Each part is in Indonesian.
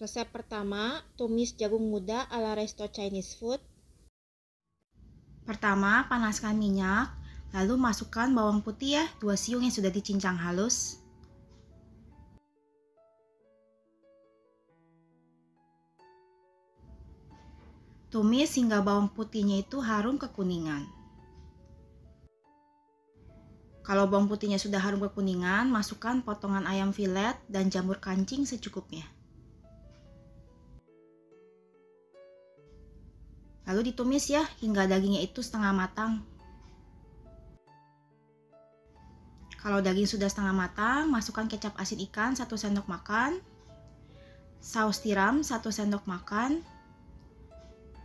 Resep pertama, tumis jagung muda ala resto Chinese food. Pertama, panaskan minyak, lalu masukkan bawang putih ya, 2 siung yang sudah dicincang halus. Tumis hingga bawang putihnya itu harum kekuningan. Kalau bawang putihnya sudah harum kekuningan, masukkan potongan ayam filet dan jamur kancing secukupnya. Lalu ditumis ya hingga dagingnya itu setengah matang. Kalau daging sudah setengah matang, masukkan kecap asin ikan 1 sendok makan, saus tiram 1 sendok makan,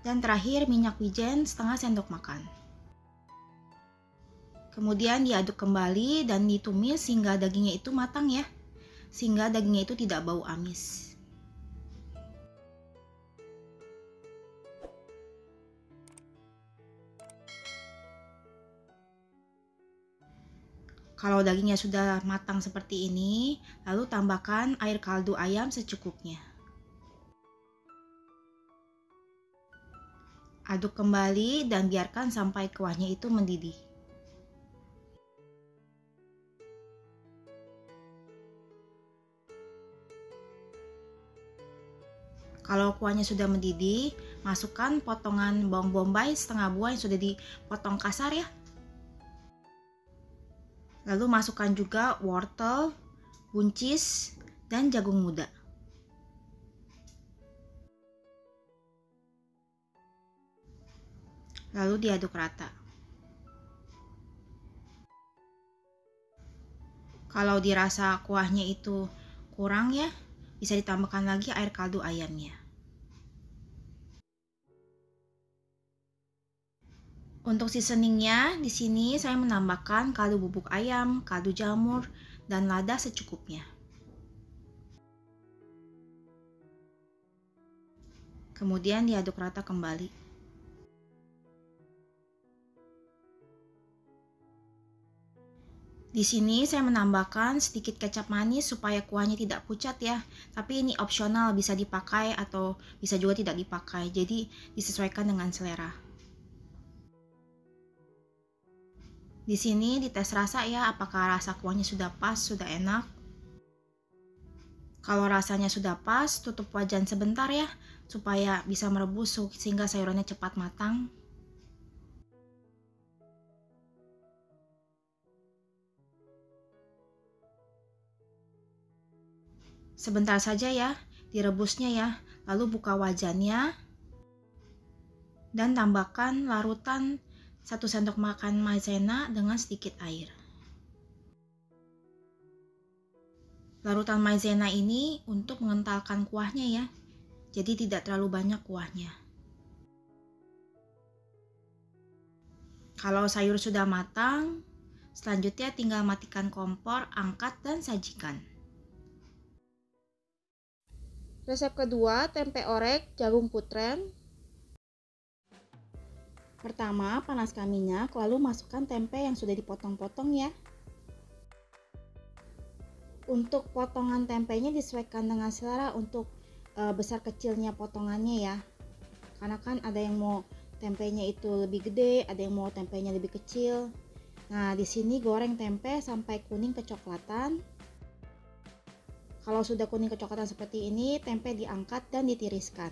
dan terakhir minyak wijen setengah sendok makan. Kemudian diaduk kembali dan ditumis hingga dagingnya itu matang ya, sehingga dagingnya itu tidak bau amis. Kalau dagingnya sudah matang seperti ini, lalu tambahkan air kaldu ayam secukupnya. Aduk kembali dan biarkan sampai kuahnya itu mendidih. Kalau kuahnya sudah mendidih, masukkan potongan bawang bombay setengah buah yang sudah dipotong kasar ya. Lalu masukkan juga wortel, buncis, dan jagung muda. Lalu diaduk rata. Kalau dirasa kuahnya itu kurang ya, bisa ditambahkan lagi air kaldu ayamnya. Untuk seasoningnya, di sini saya menambahkan kaldu bubuk ayam, kaldu jamur, dan lada secukupnya. Kemudian diaduk rata kembali. Di sini saya menambahkan sedikit kecap manis supaya kuahnya tidak pucat ya. Tapi ini opsional, bisa dipakai atau bisa juga tidak dipakai. Jadi disesuaikan dengan selera. Di sini dites rasa ya, apakah rasa kuahnya sudah pas, sudah enak. Kalau rasanya sudah pas, tutup wajan sebentar ya, supaya bisa merebus sehingga sayurannya cepat matang. Sebentar saja ya, direbusnya ya, lalu buka wajannya dan tambahkan larutan 1 sendok makan maizena dengan sedikit air. Larutan maizena ini untuk mengentalkan kuahnya ya, jadi tidak terlalu banyak kuahnya. Kalau sayur sudah matang, selanjutnya tinggal matikan kompor, angkat dan sajikan. Resep kedua, tempe orek jagung putrem. Pertama, panaskan minyak, lalu masukkan tempe yang sudah dipotong-potong ya. Untuk potongan tempenya disesuaikan dengan selera untuk besar kecilnya potongannya ya. Karena kan ada yang mau tempenya itu lebih gede, ada yang mau tempenya lebih kecil. Nah, di sini goreng tempe sampai kuning kecoklatan. Kalau sudah kuning kecoklatan seperti ini, tempe diangkat dan ditiriskan.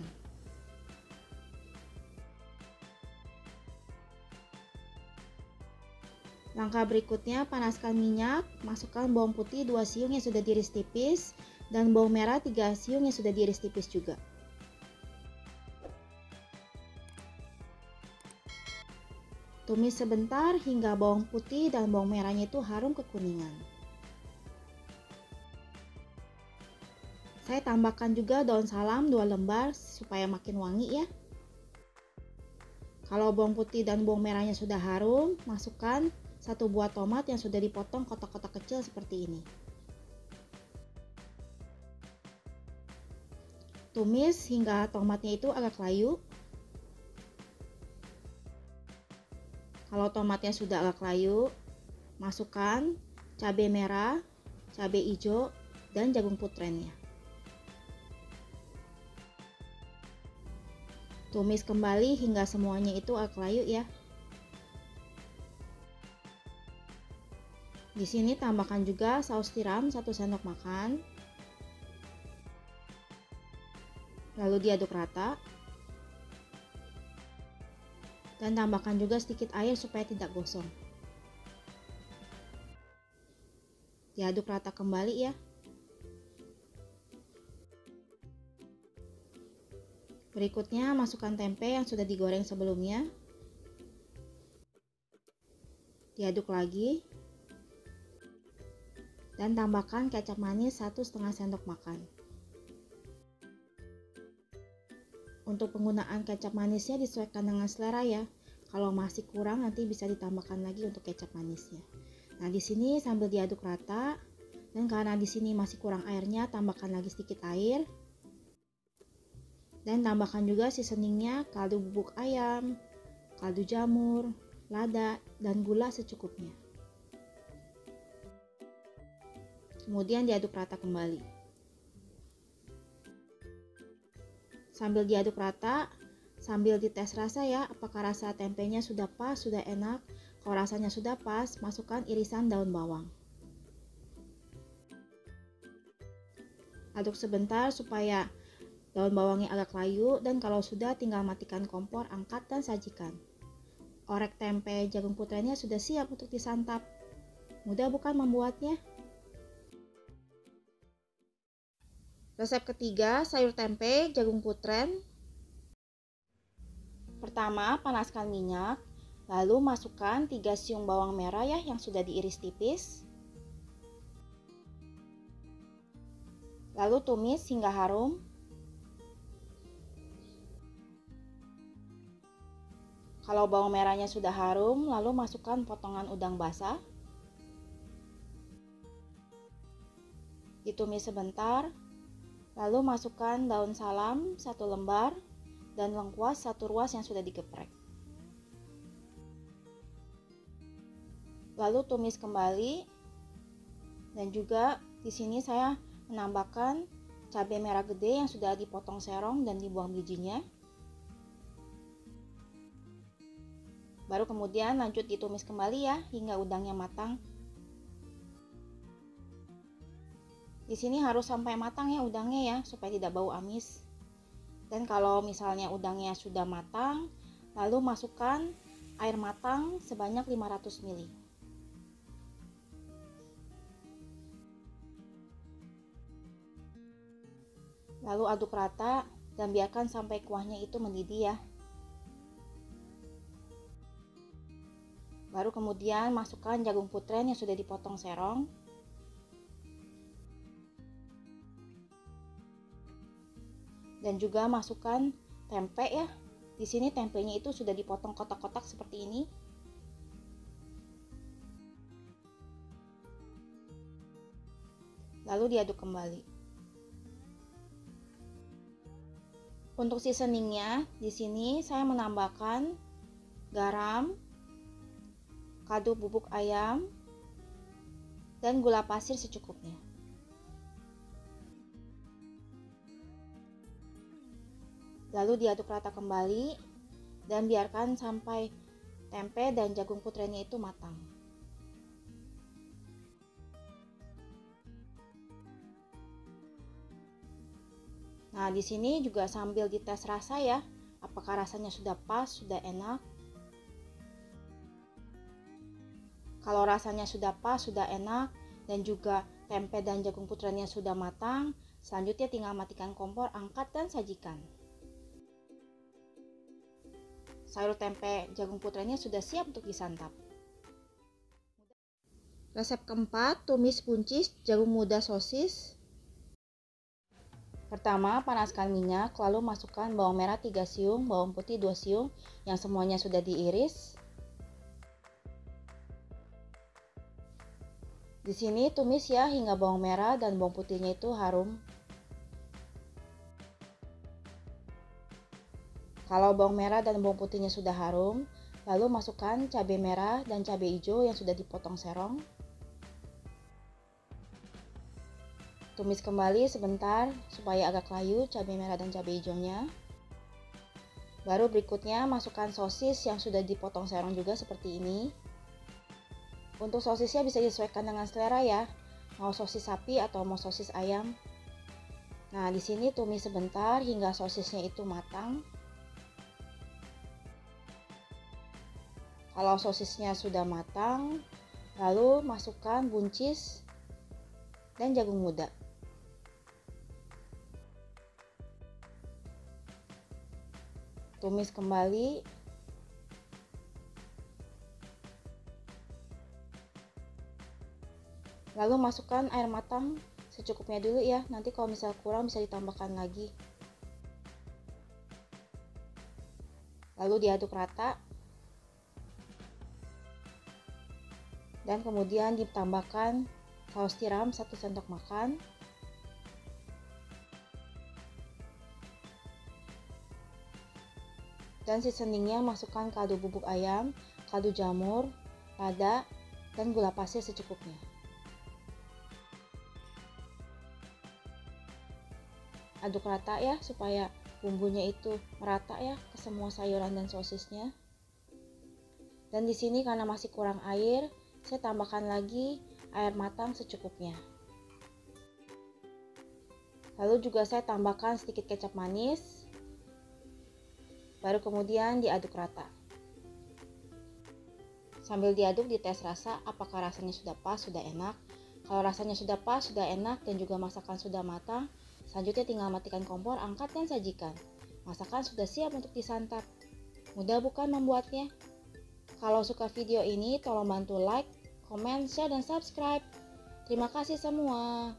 Langkah berikutnya, panaskan minyak, masukkan bawang putih 2 siung yang sudah diiris tipis dan bawang merah 3 siung yang sudah diiris tipis juga. Tumis sebentar hingga bawang putih dan bawang merahnya itu harum kekuningan. Saya tambahkan juga daun salam 2 lembar supaya makin wangi ya. Kalau bawang putih dan bawang merahnya sudah harum, masukkan 1 buah tomat yang sudah dipotong kotak-kotak kecil seperti ini. Tumis hingga tomatnya itu agak layu. Kalau tomatnya sudah agak layu, masukkan cabai merah, cabai hijau, dan jagung putrennya. Tumis kembali hingga semuanya itu agak layu ya. Di sini tambahkan juga saus tiram 1 sendok makan. Lalu diaduk rata. Dan tambahkan juga sedikit air supaya tidak gosong. Diaduk rata kembali ya. Berikutnya masukkan tempe yang sudah digoreng sebelumnya. Diaduk lagi. Dan tambahkan kecap manis 1,5 sendok makan. Untuk penggunaan kecap manisnya disesuaikan dengan selera ya. Kalau masih kurang nanti bisa ditambahkan lagi untuk kecap manisnya. Nah, di sini sambil diaduk rata, dan karena di sini masih kurang airnya, tambahkan lagi sedikit air. Dan tambahkan juga seasoningnya kaldu bubuk ayam, kaldu jamur, lada, dan gula secukupnya. Kemudian diaduk rata kembali. Sambil diaduk rata, sambil dites rasa ya, apakah rasa tempenya sudah pas, sudah enak. Kalau rasanya sudah pas, masukkan irisan daun bawang. Aduk sebentar supaya daun bawangnya agak layu, dan kalau sudah tinggal matikan kompor, angkat dan sajikan. Orek tempe jagung putrenya sudah siap untuk disantap. Mudah bukan membuatnya? Resep ketiga, sayur tempe jagung putren. Pertama, panaskan minyak, lalu masukkan 3 siung bawang merah ya yang sudah diiris tipis. Lalu tumis hingga harum. Kalau bawang merahnya sudah harum, lalu masukkan potongan udang basah. Ditumis sebentar, lalu masukkan daun salam 1 lembar dan lengkuas 1 ruas yang sudah digeprek. Lalu tumis kembali, dan juga di sini saya menambahkan cabai merah gede yang sudah dipotong serong dan dibuang bijinya. Baru kemudian lanjut ditumis kembali ya hingga udangnya matang. Di sini harus sampai matang ya udangnya ya, supaya tidak bau amis. Dan kalau misalnya udangnya sudah matang, lalu masukkan air matang sebanyak 500 ml. Lalu aduk rata dan biarkan sampai kuahnya itu mendidih ya. Baru kemudian masukkan jagung putren yang sudah dipotong serong. Dan juga masukkan tempe ya. Di sini tempenya itu sudah dipotong kotak-kotak seperti ini. Lalu diaduk kembali. Untuk seasoningnya, di sini saya menambahkan garam, kaldu bubuk ayam, dan gula pasir secukupnya. Lalu diaduk rata kembali dan biarkan sampai tempe dan jagung putrennya itu matang. Nah, di sini juga sambil dites rasa ya, apakah rasanya sudah pas, sudah enak. Kalau rasanya sudah pas, sudah enak, dan juga tempe dan jagung putrennya sudah matang, selanjutnya tinggal matikan kompor, angkat dan sajikan. Sayur tempe jagung putrennya sudah siap untuk disantap. Resep keempat, tumis buncis jagung muda sosis. Pertama, panaskan minyak, lalu masukkan bawang merah 3 siung, bawang putih 2 siung yang semuanya sudah diiris. Di sini tumis ya hingga bawang merah dan bawang putihnya itu harum. Kalau bawang merah dan bawang putihnya sudah harum, lalu masukkan cabai merah dan cabai hijau yang sudah dipotong serong. Tumis kembali sebentar supaya agak layu cabai merah dan cabai hijaunya. Baru berikutnya masukkan sosis yang sudah dipotong serong juga seperti ini. Untuk sosisnya bisa disesuaikan dengan selera ya, mau sosis sapi atau mau sosis ayam. Nah, di sini tumis sebentar hingga sosisnya itu matang. Kalau sosisnya sudah matang, lalu masukkan buncis dan jagung muda. Tumis kembali. Lalu masukkan air matang secukupnya dulu ya. Nanti kalau misal kurang bisa ditambahkan lagi. Lalu diaduk rata. Dan kemudian ditambahkan saus tiram 1 sendok makan. Dan seasoningnya masukkan kaldu bubuk ayam, kaldu jamur, lada, dan gula pasir secukupnya. Aduk rata ya supaya bumbunya itu merata ya ke semua sayuran dan sosisnya. Dan di sini karena masih kurang air, saya tambahkan lagi air matang secukupnya. Lalu juga saya tambahkan sedikit kecap manis. Baru kemudian diaduk rata. Sambil diaduk dites rasa apakah rasanya sudah pas, sudah enak. Kalau rasanya sudah pas, sudah enak dan juga masakan sudah matang, selanjutnya tinggal matikan kompor, angkat dan sajikan. Masakan sudah siap untuk disantap. Mudah bukan membuatnya? Kalau suka video ini tolong bantu like, comment, share dan subscribe. Terima kasih semua.